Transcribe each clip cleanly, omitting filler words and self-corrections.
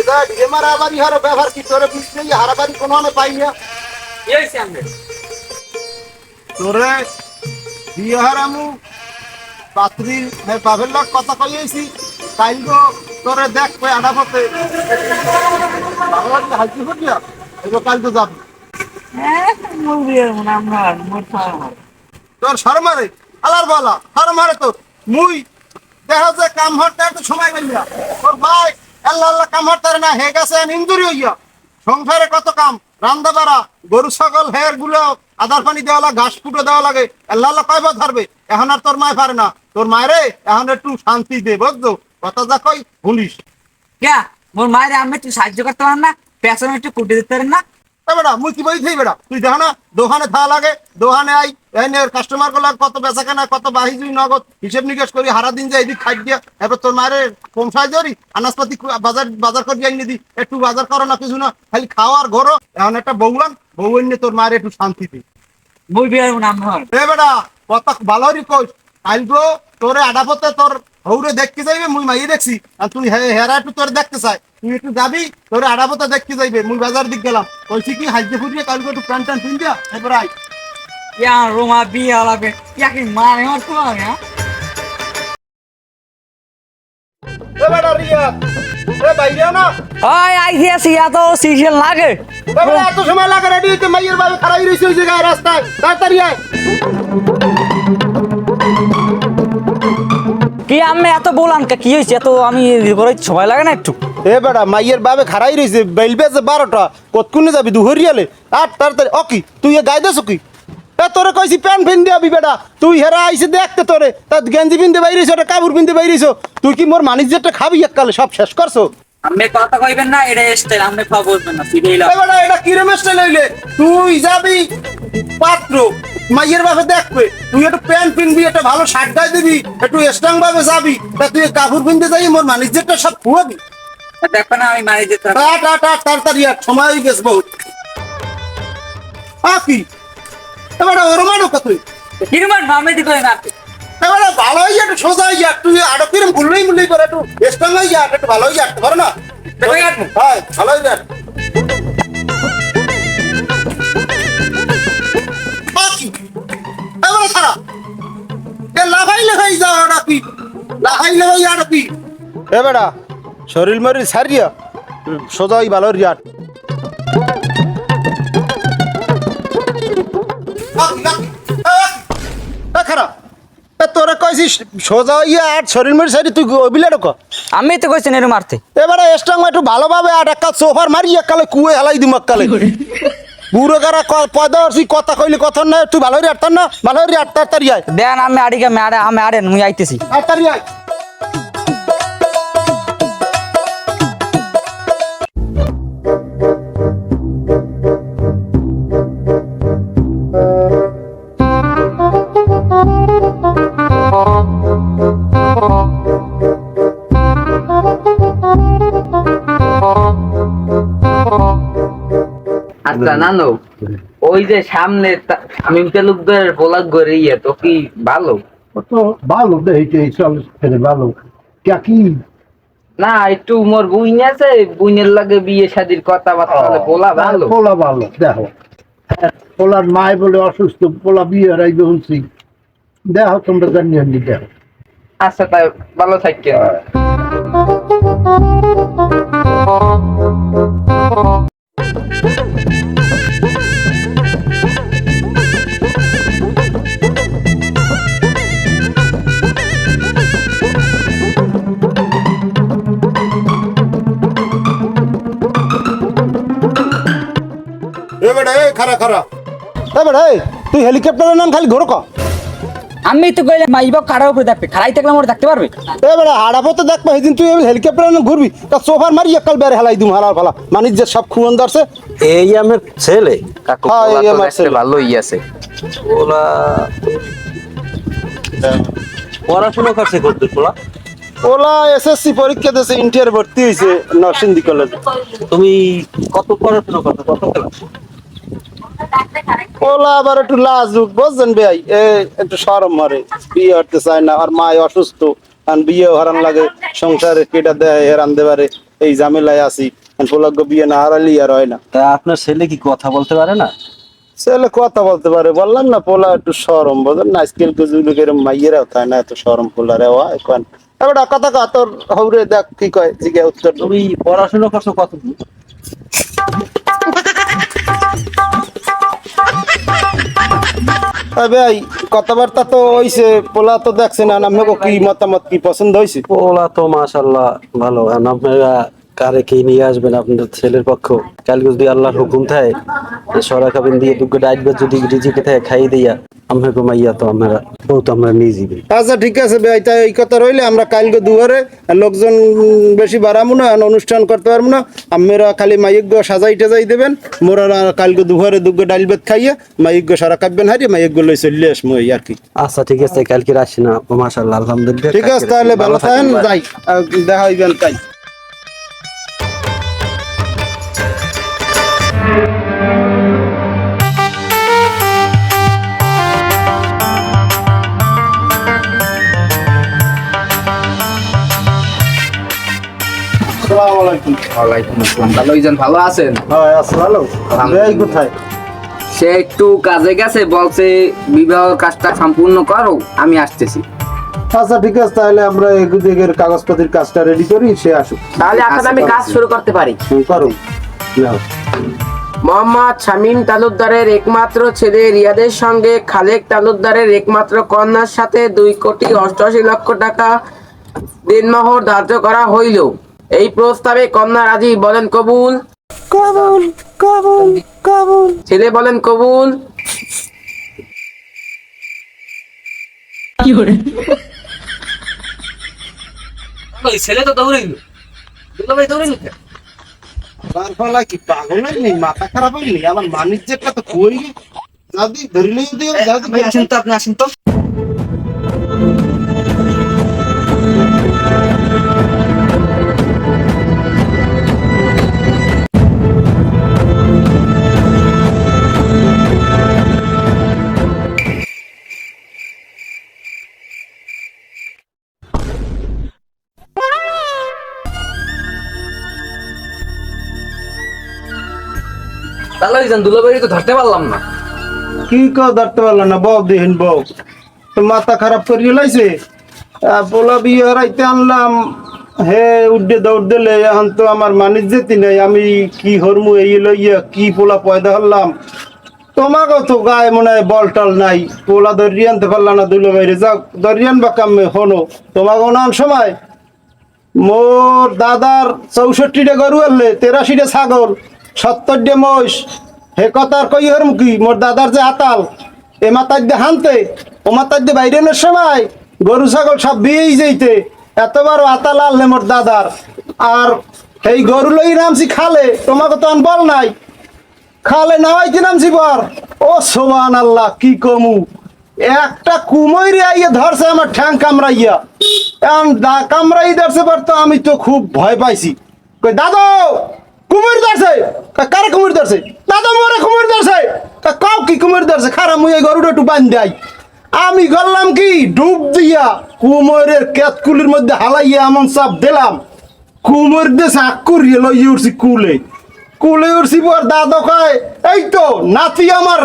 যা ঢিলে মারাবারি হার ব্যবহার কি তোরে বুঝতে হারাবারি কোনো মানে পাই না এই সামনে তোরে বিয়ে হারামু পাত্রী বাপের লোক কথা কইছি কাইল গো তোরে দেখ কই আডাপতে বাবা হাজি হইয়া এগো কাল তো যাব হ্যাঁ মুই বিয়ের মনে আমার মোটা তোর শর্মারে আলার বালা শর্মারে তোর মুই দেখা যে কাম হতে একটু সময় গইয়া তোর ভাই আল্লাহ আল্লাহ কাম হতে না হে গেছে ইনজুরি হইয়া সংসারে কত কাম রান্দা বাড়া গরু ছাগল হের গুলো আদার পানি দেওয়া লাগে ঘাস ফুটো দেওয়া লাগে আল্লাহ আল্লাহ কয়বার ধরবে এখন আর তোর মায় পারে না তোর মায়েরে এখন একটু শান্তি দে বুঝছো কথা যা কই ভুলিস কে মোর মায়ের আমি একটু সাহায্য করতে পারেন না পেছনে একটু কুটে দিতে পারেন না বেটা মুই কি বই বেটা তুই দেখা না দোকানে থাকা লাগে দোকানে আই কাস্টমার গুলো কত বেচা কেনা কত বাহিজুই নগদ হিসেব নিকেশ করি হারা দিন যে এদিক খাই দিয়া এবার তোর মায়ের কম সাহায্য করি আনাজপাতি বাজার বাজার করে আইনি দি একটু বাজার করো না কিছু না খালি খাওয়ার ঘরো এখন একটা বউলাম বউ এনে তোর মায়ের একটু শান্তি দি মুই বিয়ের মনে আমার বেটা কথা ভালোই কইস আইলগো তোরে আডাপতে তোর হৌরে দেখতে যাইবে মুই মাই দেখছি আর তুই হেরা একটু তোর দেখতে চাই তুই একটু যাবি তোরে আডাপতে দেখতে যাইবে মুই বাজার দিক গেলাম কইছি কি হাইজে ফুটিয়ে কালকে একটু প্যান্ট ট্যান্ট পিন দিয়া এবার আই ইয়া রোমা বিয়ে লাগবে ইয়া কি মানে আমার তো হ্যাঁ এ বেটা রিয়া এ বাইরে না ওই আইছি আসি এত সিজন লাগে এ বেটা এত সময় লাগে রেডি হইতে মাইয়ের বাবা খারাই রইছে ওই জায়গায় রাস্তায় তাড়াতাড়ি আয় কি আমি এত বললাম কি হয়েছে এত আমি সময় লাগে না একটু এ বেটা মাইয়ের বাবে খারাই রইছে বেলবে যে 12টা কতক্ষণে যাবি দুহরিয়ালে আর তাড়াতাড়ি অকি তুই এ গাই দেছ কি এ তোরে কইছি প্যান্ট পিন দিবি বেটা তুই হেরা আইছে দেখতে তোরে তা গেঞ্জি পিনতে বাইরেছ ওটা কাপড় পিনতে বাইরেছ তুই কি মোর মানিজ্যটা খাবি এককালে সব শেষ করছো আমি কথা কইবেন না এটা স্টাইল আমি খাওয়া বলবেন না সিরিয়াল এ বেটা এটা কি রে স্টাইল হইলে তুই যাবি পাত্র মাইয়ের বাপে দেখবে তুই একটু প্যান্ট পিনবি একটা ভালো শার্ট গায়ে দিবি একটু স্ট্রং ভাবে যাবি তা তুই কাপড় পিনতে যাই মোর মানিজ্যটা সব খুয়াবি দেখো না আমি মারি যেতে তাড়াতাড়ি আর সময় হয়ে গেছে বহুত কি এবার ওর মানো কত কিরমান নামে দিবে না এবার ভালো হয়ে একটু সোজা হয়ে যা তুই আরো কিরম মুল্লই করে একটু স্ট্রং হয়ে যা একটু ভালো হয়ে যা ধরো না হ্যাঁ ভালো হয়ে যা এবার খারাপ লাফাই যাও নাকি লাফাই আর কি এ বেটা শরীর মরি সারিয়া সোজাই ভালো রিয়াট খারাপ তোরা কইছিস সোজা ইয়া আর শরীর মরি সারি তুই বিলে ঢোক আমি তো কইছি নেরু মারতে এবারে স্ট্রং একটু ভালোভাবে আর একটা সোফার মারি একালে কুয়ে হেলাই দিম একালে বুড়ো কারা পয়দা কথা কইলি কথা না তুই ভালো রিয়াট না ভালো রিয়াট তাড়াতাড়ি আয় দেন আমি আড়িকে আমি আড়েন মুই আইতেছি তাড়াতাড়ি আয় আচ্ছা নানু ওই যে সামনে মিম তালুকদার ব্লগ করে ইয়ে তো কি ভালো তো ভালো দেখে চল ফেলে ভালো কি না একটু মোর বুইন আছে বুইনের লাগে বিয়ে শাদির কথাবার্তা বলে বলা ভালো পোলা ভালো দেখো পোলার মায় বলে অসুস্থ পোলা বিয়ে হারাইবে শুনছি দেখো তোমরা জানিয়ে নি দেখো আচ্ছা তাই ভালো থাকবে তুই হেলিকপ্টারের নাম খালি ঘোরো আমি তো কইলে মাইবা কাড়ার উপরে দেখবে খাড়াই থাকলে মোর দেখতে পারবে এবারে হাড়াপো তো দেখবো সেদিন তুই হেলিকপ্টারের নাম ঘুরবি তা সোফার মারি একাল বেড়ে হেলাই দিম হারার ফালা মানিস যে সব খুন ধরছে এই আমার ছেলে কাকু হ্যাঁ, এই পোলা তো আমার দেখতে ছেলে। ভালোই আছে পোলা পড়াশোনা করছে কত পোলা ওলা এসএসসি পরীক্ষা দিয়েছে ইন্টার ভর্তি হয়েছে নরসিংদী কলেজে তুমি কত পড়াশোনা করছো কত ক্লাস ওলা আবার একটু লাজুক বুঝছেন ভাই একটু শরম মারে বিয়ে হতে চায় না আর মায় অসুস্থ আর বিয়ে হারান লাগে সংসারে কেটা দেয় হেরান দেবারে এই ঝামেলায় আছি পোলাগ্য বিয়ে না হারালি আর হয় না। তা আপনার ছেলে কি কথা বলতে পারে না? ছেলে কথা বলতে পারে, বললাম না পোলা একটু সরম বোঝেন না, আজকাল যুগের মাইয়েরাও তাই না এত সরম পোলারে হয় এখন। এবার কথা কয় তোর হৌরে দেখ কি কয় জিজ্ঞে উত্তর দেবো। তুমি পড়াশোনা করছো কতদূর? ভাই কথাবার্তা তো হইছে, পোলা তো দেখছেন আপনাকে কি মতামত কি পছন্দ হয়েছে? ওলা তো মাশাআল্লাহ ভালো। আর আপনারা কারে কি নিয়ে আসবেন আপনাদের ছেলের পক্ষ? কালকে যদি আল্লাহর হুকুম থাকে সরা খাবেন দিয়ে দুটো ডাইটবার যদি রিজিকে থাকে খাই দিয়া আমরা ঘুমাইয়া তো আমরা বউ তো আমরা নিয়ে যাবি। আচ্ছা ঠিক আছে ভাই, তাই এই কথা রইলে আমরা কালকে দুয়ারে লোকজন বেশি বাড়াবো না, অনুষ্ঠান করতে পারবো না, আমরা খালি মাইক সাজাই টাজাই দেবেন, মোরা কালকে দুয়ারে দুগ্গ ডাইল ভাত খাইয়া মাইক সারা কাটবেন হারিয়ে মাইক লই চলে আসবো এই আর কি। আচ্ছা ঠিক আছে, কালকে আসি না মাশাআল্লাহ আলহামদুলিল্লাহ। ঠিক আছে তাহলে ভালো থাকেন, যাই দেখা হইবেন তাই। আসসালামু আলাইকুম। ওয়ালাইকুম আসসালাম। ভালোইজন, ভালো আছেন? হ্যাঁ আছি ভালো। ভাই কোথায়? সে একটু কাজে গেছে, বলছে বিবাহ কাজটা সম্পূর্ণ করো, আমি আসতেছি। আচ্ছা ঠিক আছে, তাহলে আমরা এদিকের কাগজপত্রের কাজটা রেডি করি, সে আসুক। তাহলে এখন আমি কাজ শুরু করতে পারি। করুন। নাও। মোহাম্মদ শামীম তালুকদারের একমাত্র ছেলে রিয়াদের সঙ্গে খালেক তালুকদারের একমাত্র কন্যার সাথে 2,88,00,000 টাকা দেনমোহর ধার্য করা হইল। এই প্রস্তাবে কন্যা রাজি, বলেন কবুল। কবুল কবুল কবুল। ছেলে বলেন কবুল। ওই ছেলে তো দৌড়াইল, দুলাভাই দৌড়াইল কেন? তার ফলা কি পাগল হয়নি, মাথা খারাপ হয়নি? আমার বাণিজ্যটা তো কই দাদি ধরিলেই দিও দাদি। ভাই আসেন তো, আপনি আসেন তো। ভালোইজন, দুলাভাই তো ধরতে পারলাম না। কি কেউ ধরতে পারলো না? বউ দিহিন বউ তো মাথা খারাপ করিয়ে লাইছে। পোলা বিয়ে হারাইতে আনলাম, হে উড্ডে দৌড় দিলে, এখন তো আমার বাণিজ্যতি নেই, আমি কি হরমু এই লইয়া কি পোলা পয়দা হলাম। তোমাকেও তো গায়ে মনে হয় বল টল নাই, পোলা ধরিয়ে আনতে পারলাম না। দুলো বাইরে যাও ধরিয়ান বা কামে হনো তোমাকেও নান সময়। মোর দাদার 64টা গরু আনলে, 83টা ছাগল, 70টা মোষ, হে কথা আর কই হরমু কি? মোর দাদার যে আতাল, এ মাতার দিয়ে হানতে ও মাতার দিয়ে বাইরে আনার সময় গরু ছাগল সব বিয়েই যেতে, এত বড় আতাল আনলে মোর দাদার। আর এই গরু লই নামছি খালে, তোমাকে তো আন বল নাই, খালে নামাইতে নামছি বর। ও সুবহানাল্লাহ, কি কমু, একটা কুমইরে আইয়া ধরছে আমার ঠ্যাং কামড়াইয়া, এখন কামড়াই ধরছে পর তো আমি তো খুব ভয় পাইছি। কই দাদু কুমির ধরছে। কারা কুমির ধরছে? দাদা মোরে কুমির ধরছে। কাউ কি কুমির ধরছে? খারাপ মুই এই গরুটা একটু বান্ধ দেয়। আমি গেলাম কি ডুব দিয়া কুমিরের কেতকুলির মধ্যে হালাইয়া এমন চাপ দিলাম, কুমির দিয়ে চাক করিয়ে লইয়ে উঠছি কুলে। কুলে উঠছি পর দাদা কয় এই তো নাতি আমার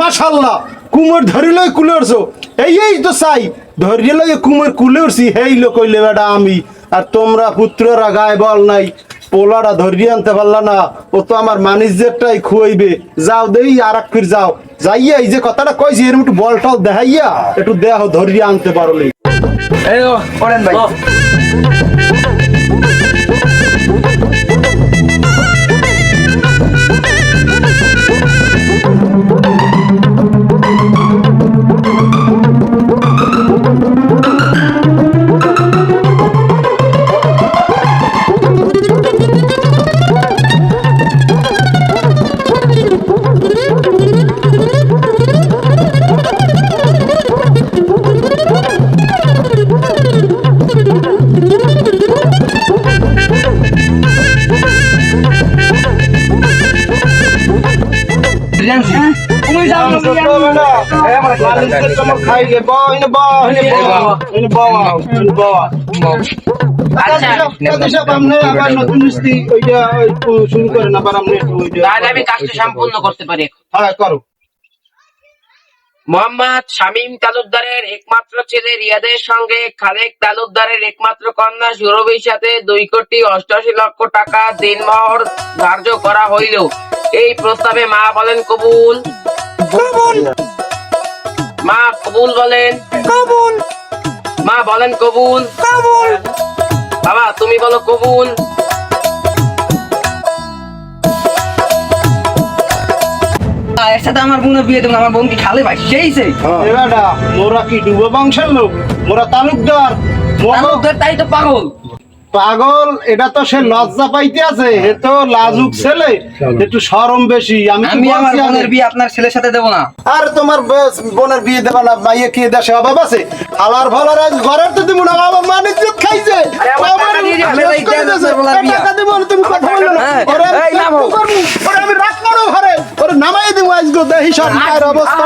মাশাল্লাহ কুমির ধরি লই কুলে উঠছো। এই তো চাই ধরিয়ে লইয়ে কুমির কুলে উঠছি। হেই লো কইলে বেটা আমি, আর তোমরা পুত্ররা গায়ে বল নাই, পোলাটা ধরিয়ে আনতে পারলা না, ও তো আমার মানিজ্যেরটাই খুয়াইবে। যাও দেই আর এক ফির যাও, যাইয়া এই যে কথাটা কইছি এরকম একটু বল টল দেখাইয়া একটু দেহ ধরিয়ে আনতে পারলি। এই ও করেন ভাই। Thank you. তুই যাও খাইলে বহিনে বহিনে বহিনে বহ আচ্ছা আবার নতুন মিস্ত্রি ওইটা শুরু করেন আবার আপনি তাহলে আমি কাজটা সম্পূর্ণ করতে পারি এখন। হ্যাঁ করো। মোহাম্মদ শামীম তালুকদারের একমাত্র ছেলে রিয়াদের সঙ্গে খালেক তালুকদারের একমাত্র কন্যা সুরভির সাথে 2,88,00,000 টাকা দিনমহর ধার্য করা হইল। এই প্রস্তাবে মা বলেন কবুল। মা কবুল বলেন। মা বলেন কবুল। বাবা তুমি বলো কবুল। একসাথে আমার বোনের বিয়ে দেবো, আমার বোন কি খালে ভাই সেইছে এবারটা মোরা কি ডুব বংশের লোক, মোরা তালুকদার তাই তো পাগল। পাগল। এটা তো সে লজ্জা পাইতে আছে, এ তো লাজুক ছেলে, একটু শরম বেশি। আমি আমার বোনের বিয়ে আপনার ছেলের সাথে দেবো না। আর তোমার বোনের বিয়ে দেবা না, মাইয়ে কি দেশে অভাব আছে? হালার ভালার আজ ঘরের তো দিব না, বাবা মানিক খাইছে টাকা দিব না, তুমি কথা বললো না। আমি রাখ মারো ঘরে, ওরে নামাই দিব আজকে, দেখি সব অবস্থা।